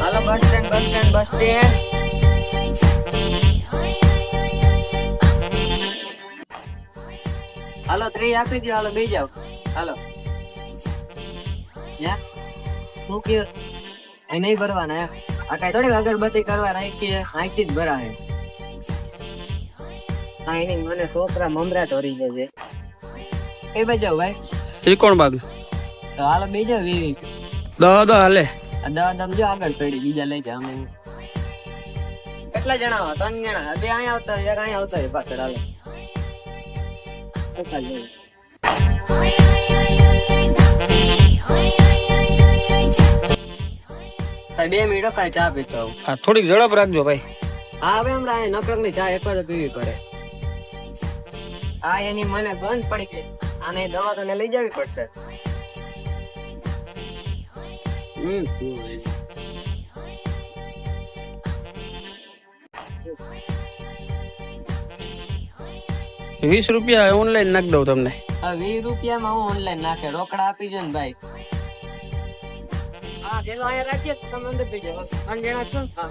હાલો bus stand હાલો 3 આપી દો. હાલો બેસી જાવ. હાલો શું કે એ નહીં ભરવાના આ કઈ થોડી અગરબત્તી કરવા રાખી આંખી જ ભરા હે. હા એની મને છોકરા મમરા ઢોરી જશે એ બજાવ ભાઈ ત્રિકોણ બાગ તો હાલો બીજો વીવી દવા હાલે દવા દમ જો આગળ પડી બીજા લઈ જા. અમે કેટલા જણા હો? 3 જણા. 2 અહીંયા આવતા એક અહીંયા આવતા પાછળ. હાલો ચાલ જઈએ. 2 મિનિટ કઈ ચા પીતો આવું. હા થોડીક ઝડપ રાખજો ભાઈ. હા હવે હમણાં નકરક ની ચા એકવાર તો પીવી પડે. હા એની મને બંધ પડી ગઈ. આને દવાખાને લઈ જવી પડશે. 20 રૂપિયા ઓનલાઈન નાખ દઉં તમને. 20 રૂપિયામાં હું ઓનલાઈન નાખે રોકડા આપી જો ને ભાઈ. હા પેલો અહીંયા રાખીએ તો તમે અંદર પી જાઓ. 3 જણા છો ને. હા